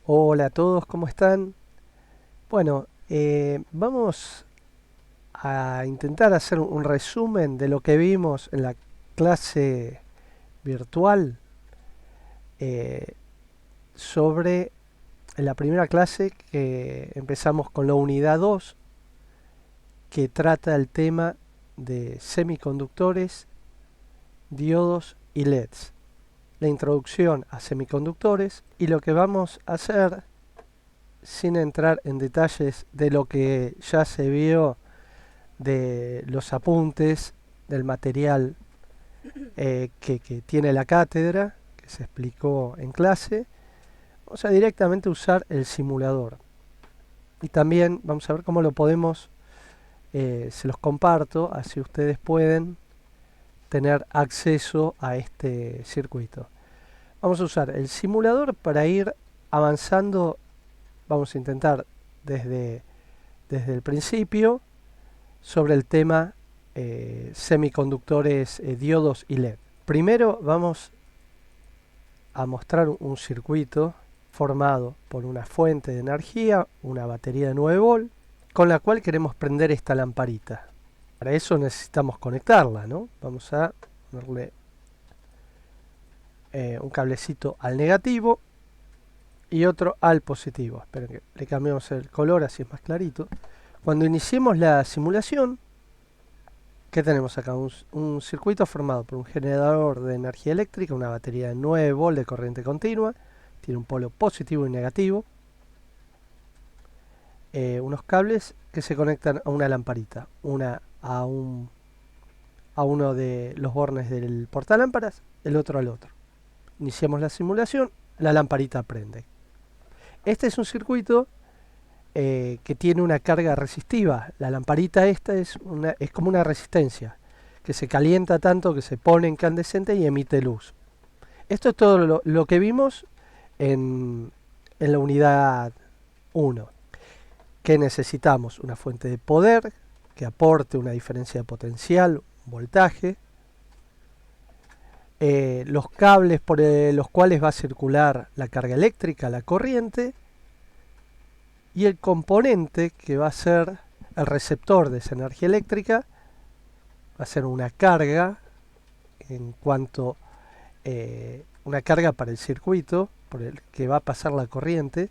Hola a todos, ¿cómo están? Bueno, vamos a intentar hacer un resumen de lo que vimos en la clase virtual eh, sobre la primera clase que empezamos con la unidad 2 que trata el tema de semiconductores, diodos y LEDs. La introducción a semiconductores y lo que vamos a hacer sin entrar en detalles de lo que ya se vio de los apuntes del material que tiene la cátedra, que se explicó en clase, vamos a directamente usar el simulador. Y también vamos a ver cómo lo podemos, se los comparto, así ustedes pueden tener acceso a este circuito. Vamos a usar el simulador para ir avanzando, vamos a intentar desde, desde el principio sobre el tema semiconductores, diodos y LED. Primero vamos a mostrar un circuito formado por una fuente de energía, una batería de 9 volt, con la cual queremos prender esta lamparita. Para eso necesitamos conectarla, ¿no? Vamos a ponerle un cablecito al negativo y otro al positivo. Esperen que le cambiamos el color, así es más clarito. Cuando iniciemos la simulación, ¿qué tenemos acá? Un circuito formado por un generador de energía eléctrica, una batería de 9 volt de corriente continua, tiene un polo positivo y negativo, unos cables que se conectan a una lamparita, una a uno de los bornes del portalámparas, el otro al otro. Iniciamos la simulación, la lamparita prende. Este es un circuito que tiene una carga resistiva. La lamparita esta es como una resistencia que se calienta tanto que se pone incandescente y emite luz. Esto es todo lo que vimos en la unidad 1. Que necesitamos una fuente de poder que aporte una diferencia de potencial, un voltaje, los cables por los cuales va a circular la carga eléctrica, la corriente, y el componente que va a ser el receptor de esa energía eléctrica va a ser una carga en cuanto una carga para el circuito por el que va a pasar la corriente,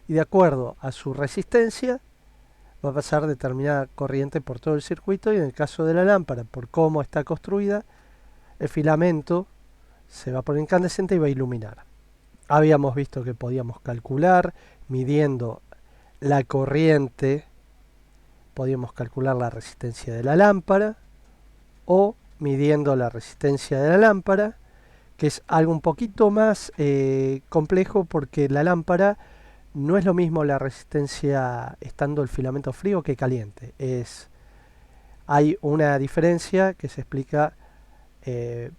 y de acuerdo a su resistencia va a pasar determinada corriente por todo el circuito, y en el caso de la lámpara, por cómo está construida, el filamento se va a poner incandescente y va a iluminar. Habíamos visto que podíamos calcular midiendo la corriente, podíamos calcular la resistencia de la lámpara, o midiendo la resistencia de la lámpara, que es algo un poquito más complejo, porque la lámpara no es lo mismo la resistencia estando el filamento frío que caliente. Hay una diferencia que se explica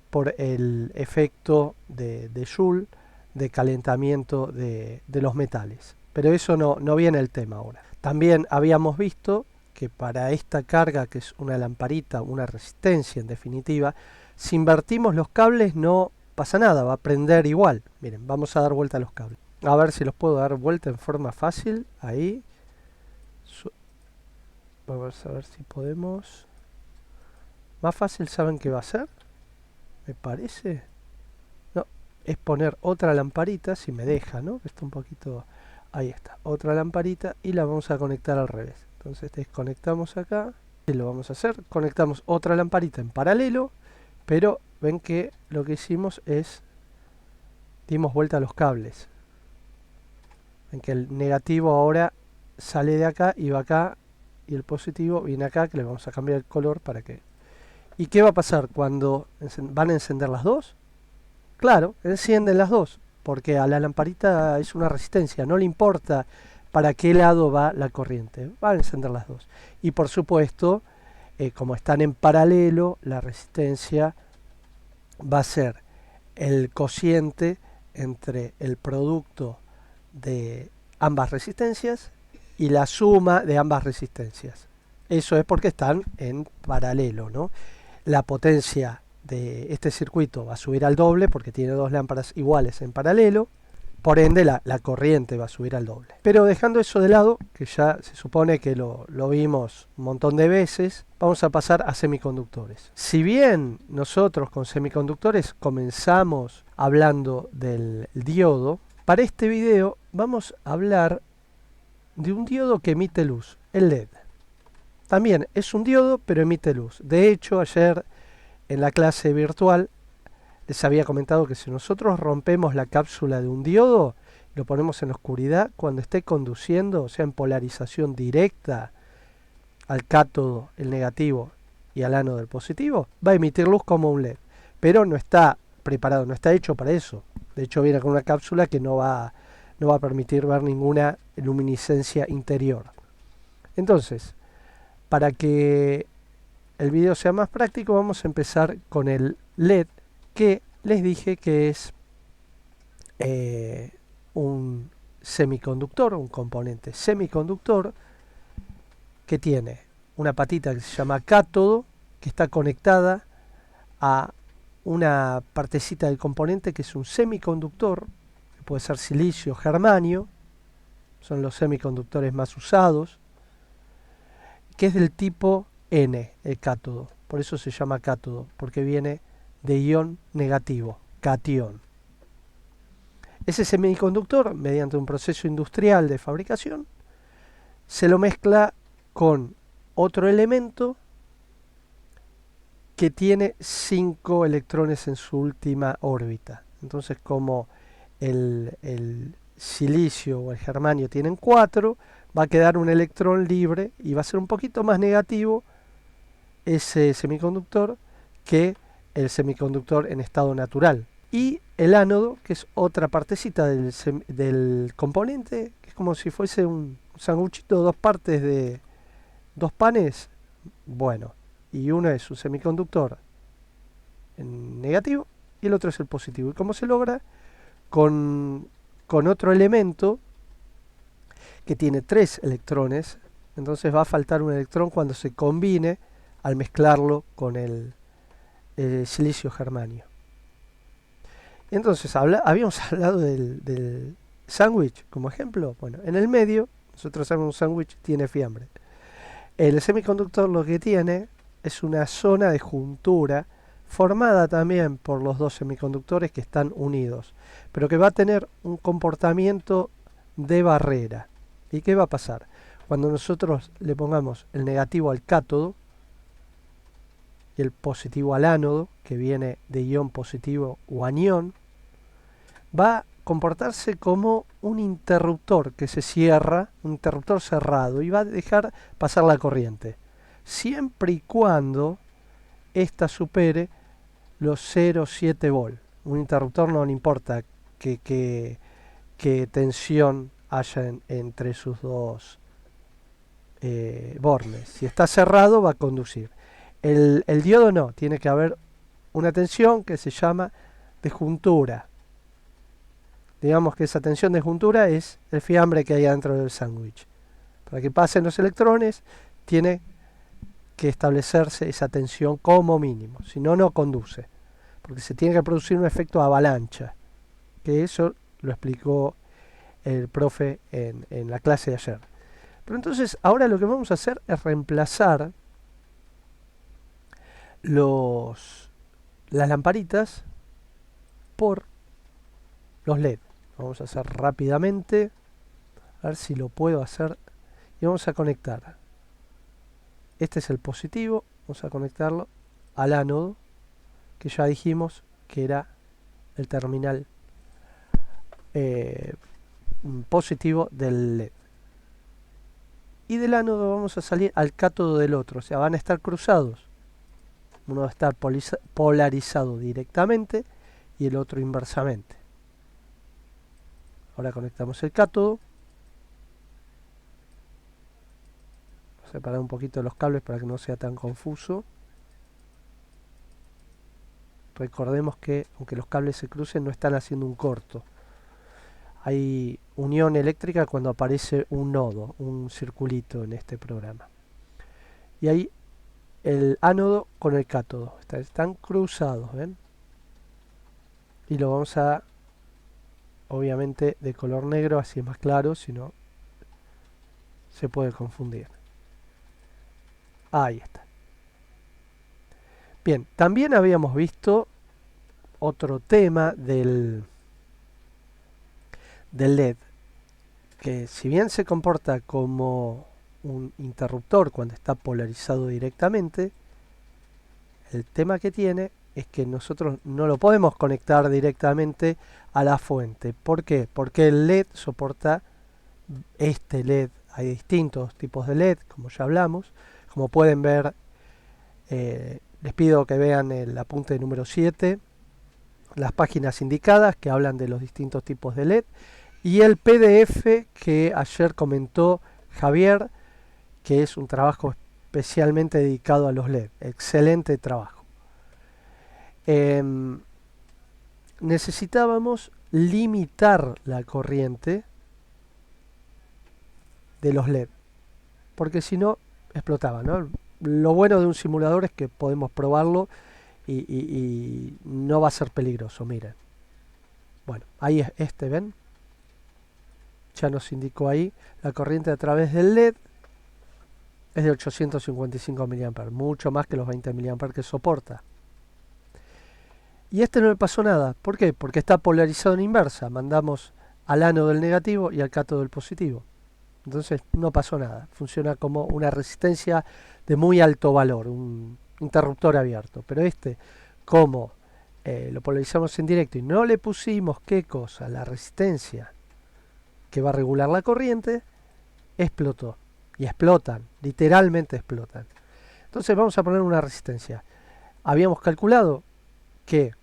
por el efecto de Joule de calentamiento de los metales. Pero eso no viene el tema ahora. También habíamos visto que para esta carga, que es una lamparita, una resistencia en definitiva, si invertimos los cables no pasa nada, va a prender igual. Miren, vamos a dar vuelta a los cables. A ver si los puedo dar vuelta en forma fácil. Ahí. Vamos a ver si podemos. Más fácil, ¿saben qué va a ser? Me parece. No, es poner otra lamparita, si me deja, ¿no? Está un poquito. Ahí está, otra lamparita, y la vamos a conectar al revés. Entonces desconectamos acá. Y lo vamos a hacer. Conectamos otra lamparita en paralelo. Pero ven que lo que hicimos es. Dimos vuelta a los cables. En que el negativo ahora sale de acá y va acá, y el positivo viene acá, que le vamos a cambiar el color para que... ¿Y qué va a pasar cuando van a encender las dos? Claro, encienden las dos, porque a la lamparita es una resistencia, no le importa para qué lado va la corriente, van a encender las dos. Y por supuesto, como están en paralelo, la resistencia va a ser el cociente entre el producto de ambas resistencias y la suma de ambas resistencias. Eso es porque están en paralelo, ¿no? La potencia de este circuito va a subir al doble porque tiene dos lámparas iguales en paralelo, por ende la corriente va a subir al doble. Pero dejando eso de lado, que ya se supone que lo vimos un montón de veces, vamos a pasar a semiconductores. Si bien nosotros con semiconductores comenzamos hablando del diodo, para este video vamos a hablar de un diodo que emite luz, el LED. También es un diodo, pero emite luz. De hecho, ayer en la clase virtual les había comentado que si nosotros rompemos la cápsula de un diodo, lo ponemos en la oscuridad, cuando esté conduciendo, o sea, en polarización directa al cátodo, el negativo, y al ánodo, el positivo, va a emitir luz como un LED. Pero no está preparado, no está hecho para eso. De hecho, viene con una cápsula que no va a permitir ver ninguna luminiscencia interior. Entonces, para que el video sea más práctico, vamos a empezar con el LED, que les dije que es un semiconductor, un componente semiconductor, que tiene una patita que se llama cátodo, que está conectada a una partecita del componente que es un semiconductor, que puede ser silicio o germanio, son los semiconductores más usados, que es del tipo N, el cátodo. Por eso se llama cátodo, porque viene de ion negativo, catión. Ese semiconductor, mediante un proceso industrial de fabricación, se lo mezcla con otro elemento que tiene 5 electrones en su última órbita. Entonces, como el silicio o el germanio tienen 4, va a quedar un electrón libre y va a ser un poquito más negativo ese semiconductor que el semiconductor en estado natural. Y el ánodo, que es otra partecita del componente, que es como si fuese un sanguchito, dos partes de dos panes. Bueno, y uno es un semiconductor en negativo y el otro es el positivo. ¿Y cómo se logra? Con otro elemento que tiene 3 electrones, entonces va a faltar un electrón cuando se combine al mezclarlo con el silicio germanio. Entonces habíamos hablado del sándwich como ejemplo. Bueno, en el medio, nosotros sabemos un sándwich tiene fiambre. El semiconductor lo que tiene es una zona de juntura formada también por los dos semiconductores que están unidos, pero que va a tener un comportamiento de barrera. ¿Y qué va a pasar? Cuando nosotros le pongamos el negativo al cátodo y el positivo al ánodo, que viene de ion positivo o anión, va a comportarse como un interruptor que se cierra, un interruptor cerrado, y va a dejar pasar la corriente, siempre y cuando ésta supere los 0,7 volt. Un interruptor no le importa que tensión haya entre sus dos bornes. Si está cerrado va a conducir. El diodo no, tiene que haber una tensión que se llama de juntura. Digamos que esa tensión de juntura es el fiambre que hay adentro del sándwich. Para que pasen los electrones tiene que establecerse esa tensión como mínimo, si no, no conduce, porque se tiene que producir un efecto avalancha, que eso lo explicó el profe en la clase de ayer. Pero entonces ahora lo que vamos a hacer es reemplazar las lamparitas por los LED. Vamos a hacer rápidamente, a ver si lo puedo hacer, y vamos a conectar. Este es el positivo, vamos a conectarlo al ánodo, que ya dijimos que era el terminal positivo del LED. Y del ánodo vamos a salir al cátodo del otro, o sea, van a estar cruzados. Uno va a estar polarizado directamente y el otro inversamente. Ahora conectamos el cátodo. Separar un poquito los cables para que no sea tan confuso. Recordemos que aunque los cables se crucen no están haciendo un corto. Hay unión eléctrica cuando aparece un nodo, un circulito en este programa. Y ahí el ánodo con el cátodo están cruzados, ¿ven? Y lo vamos a obviamente de color negro, así es más claro, si no se puede confundir. Ahí está. Bien, también habíamos visto otro tema del LED, que si bien se comporta como un interruptor cuando está polarizado directamente, el tema que tiene es que nosotros no lo podemos conectar directamente a la fuente. ¿Por qué? Porque el LED soporta este LED. Hay distintos tipos de LED, como ya hablamos. Como pueden ver, les pido que vean el apunte número 7, las páginas indicadas que hablan de los distintos tipos de LED, y el PDF que ayer comentó Javier, que es un trabajo especialmente dedicado a los LED. Excelente trabajo. Necesitábamos limitar la corriente de los LED, porque si no explotaba, ¿no? Lo bueno de un simulador es que podemos probarlo y no va a ser peligroso, miren. Bueno, ahí es este, ¿ven? Ya nos indicó ahí la corriente a través del LED es de 855 mA, mucho más que los 20 mA que soporta. Y este no le pasó nada. ¿Por qué? Porque está polarizado en inversa. Mandamos al ánodo del negativo y al cátodo del positivo. Entonces no pasó nada. Funciona como una resistencia de muy alto valor, un interruptor abierto. Pero este, como lo polarizamos en directo y no le pusimos, ¿qué cosa? La resistencia que va a regular la corriente, explotó. Y explotan, literalmente explotan. Entonces vamos a poner una resistencia. Habíamos calculado que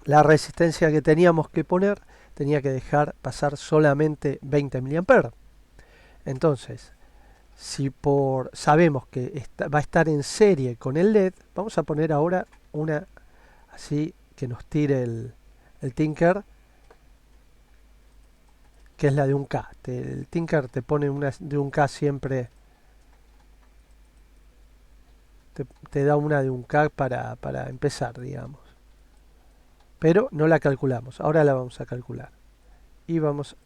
la resistencia que teníamos que poner tenía que dejar pasar solamente 20 mA. Entonces, si sabemos que va a estar en serie con el LED, vamos a poner ahora una así que nos tire el Tinker, que es la de un K. El Tinker te pone una de un K siempre, te da una de un K para empezar, digamos. Pero no la calculamos, ahora la vamos a calcular. Y vamos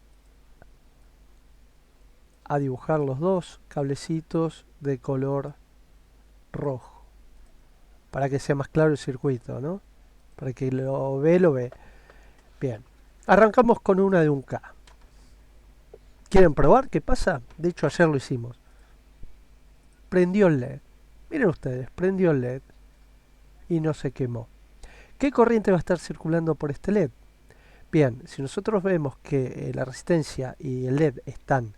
a dibujar los dos cablecitos de color rojo, para que sea más claro el circuito, ¿no? Para que lo ve. Bien, arrancamos con una de un K. ¿Quieren probar qué pasa? De hecho ayer lo hicimos. Prendió el LED. Miren ustedes, prendió el LED y no se quemó. ¿Qué corriente va a estar circulando por este LED? Bien, si nosotros vemos que la resistencia y el LED están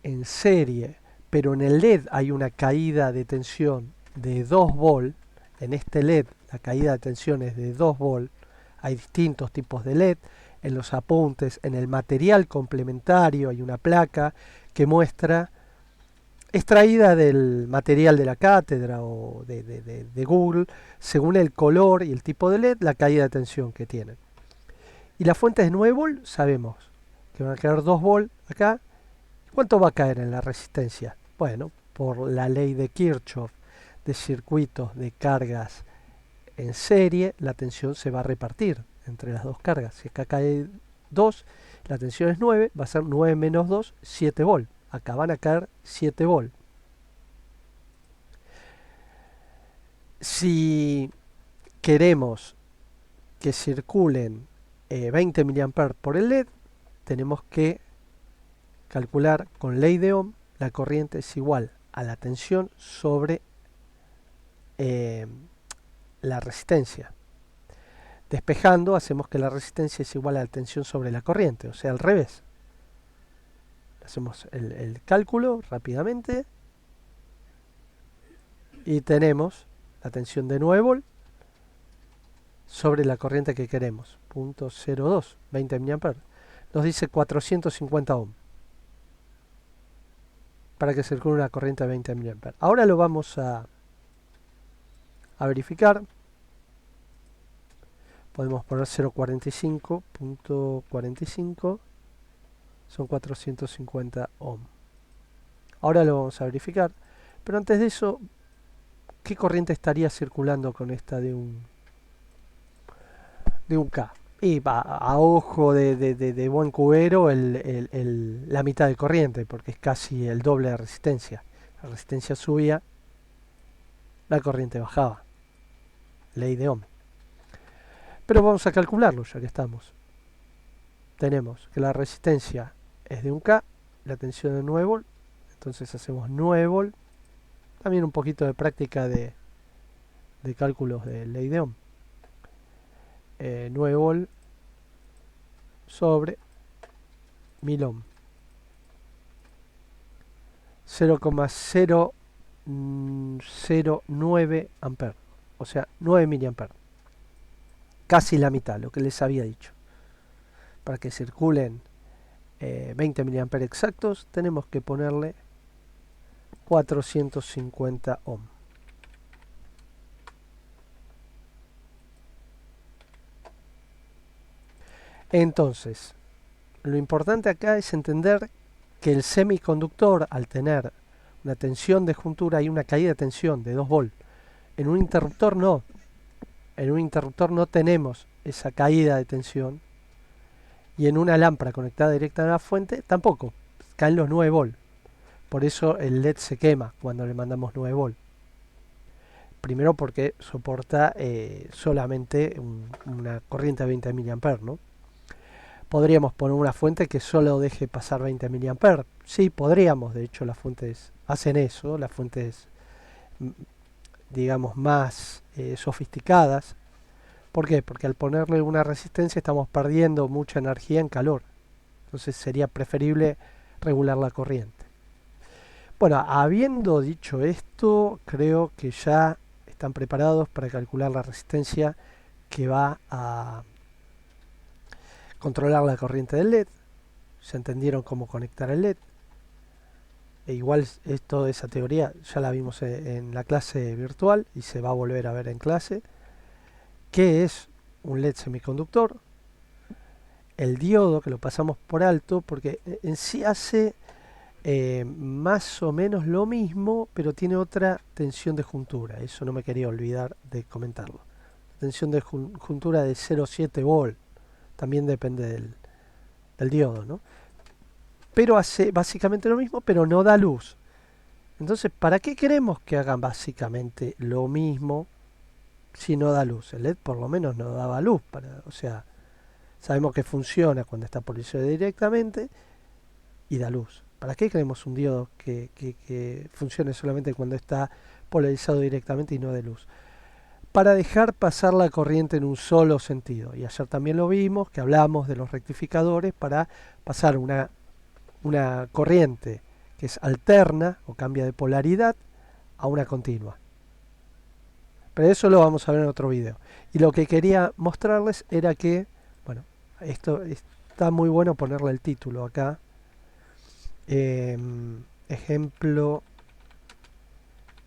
en serie, pero en el LED hay una caída de tensión de 2 volt, en este LED la caída de tensión es de 2 volt, hay distintos tipos de LED, en los apuntes, en el material complementario hay una placa que muestra, extraída del material de la cátedra o de Google, según el color y el tipo de LED, la caída de tensión que tienen. Y la fuente es 9 volt, sabemos que van a caer 2 volt acá. ¿Cuánto va a caer en la resistencia? Bueno, por la ley de Kirchhoff de circuitos de cargas en serie, la tensión se va a repartir entre las dos cargas. Si acá cae 2, la tensión es 9, va a ser 9 menos 2, 7 volt. Acá van a caer 7 volt. Si queremos que circulen 20 mA por el LED, tenemos que calcular con ley de Ohm, la corriente es igual a la tensión sobre la resistencia. Despejando, hacemos que la resistencia es igual a la tensión sobre la corriente, o sea, al revés. Hacemos el cálculo rápidamente y tenemos la tensión de 9 volt sobre la corriente que queremos, 0.02, 20 mA. Nos dice 450 ohm para que circule una corriente de 20 mA. Ahora lo vamos a verificar. Podemos poner 0.45, 0.45, son 450 ohm. Ahora lo vamos a verificar, pero antes de eso, ¿qué corriente estaría circulando con esta de un K? Y a ojo de buen cubero la mitad de corriente, porque es casi el doble de resistencia. La resistencia subía, la corriente bajaba. Ley de Ohm. Pero vamos a calcularlo ya que estamos. Tenemos que la resistencia es de 1K, la tensión de 9 volt, entonces hacemos 9 volt. También un poquito de práctica de cálculos de ley de Ohm. 9 volt sobre 1000 ohm. 0,009 amperes, o sea, 9 miliamperes. Casi la mitad, lo que les había dicho. Para que circulen 20 miliamperes exactos, tenemos que ponerle 450 ohm. Entonces, lo importante acá es entender que el semiconductor, al tener una tensión de juntura y una caída de tensión de 2 volts, en un interruptor no. En un interruptor no tenemos esa caída de tensión, y en una lámpara conectada directa a la fuente tampoco. Caen los 9 volts. Por eso el LED se quema cuando le mandamos 9 volts. Primero porque soporta solamente una corriente de 20 mA, ¿no? Podríamos poner una fuente que solo deje pasar 20 mA. Sí, podríamos. De hecho, las fuentes hacen eso. Las fuentes, digamos, más sofisticadas. ¿Por qué? Porque al ponerle una resistencia estamos perdiendo mucha energía en calor. Entonces sería preferible regular la corriente. Bueno, habiendo dicho esto, creo que ya están preparados para calcular la resistencia que va a controlar la corriente del LED. Ya entendieron cómo conectar el LED. E igual toda esa teoría ya la vimos en la clase virtual y se va a volver a ver en clase. ¿Qué es un LED semiconductor? El diodo, que lo pasamos por alto porque en sí hace más o menos lo mismo, pero tiene otra tensión de juntura. Eso no me quería olvidar de comentarlo. Tensión de juntura de 0,7 volt. También depende del diodo, ¿no? Pero hace básicamente lo mismo, pero no da luz. Entonces, ¿para qué queremos que hagan básicamente lo mismo si no da luz? El LED por lo menos no daba luz. O sea, sabemos que funciona cuando está polarizado directamente y da luz. ¿Para qué queremos un diodo que funcione solamente cuando está polarizado directamente y no de luz? Para dejar pasar la corriente en un solo sentido. Y ayer también lo vimos, que hablamos de los rectificadores para pasar una corriente que es alterna o cambia de polaridad a una continua. Pero eso lo vamos a ver en otro video. Y lo que quería mostrarles era que, bueno, esto está muy bueno ponerle el título acá. Ejemplo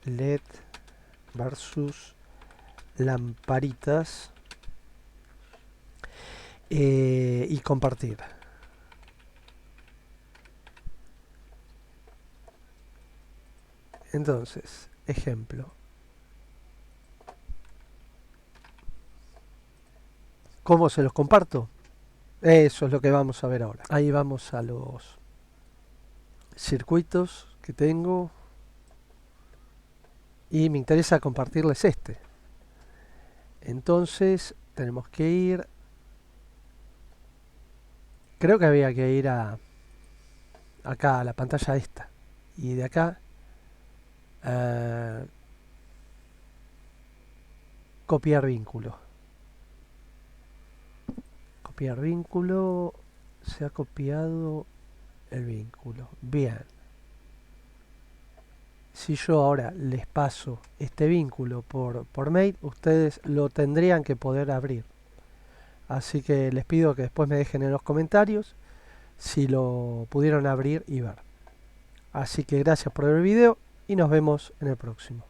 LED versus lamparitas y compartir. Entonces, ejemplo. ¿Cómo se los comparto? Eso es lo que vamos a ver ahora. Ahí vamos a los circuitos que tengo y me interesa compartirles este. Entonces tenemos que ir, creo que había que ir acá a la pantalla esta y de acá copiar vínculo. Copiar vínculo, se ha copiado el vínculo. Bien. Si yo ahora les paso este vínculo por mail, ustedes lo tendrían que poder abrir. Así que les pido que después me dejen en los comentarios si lo pudieron abrir y ver. Así que gracias por ver el video y nos vemos en el próximo.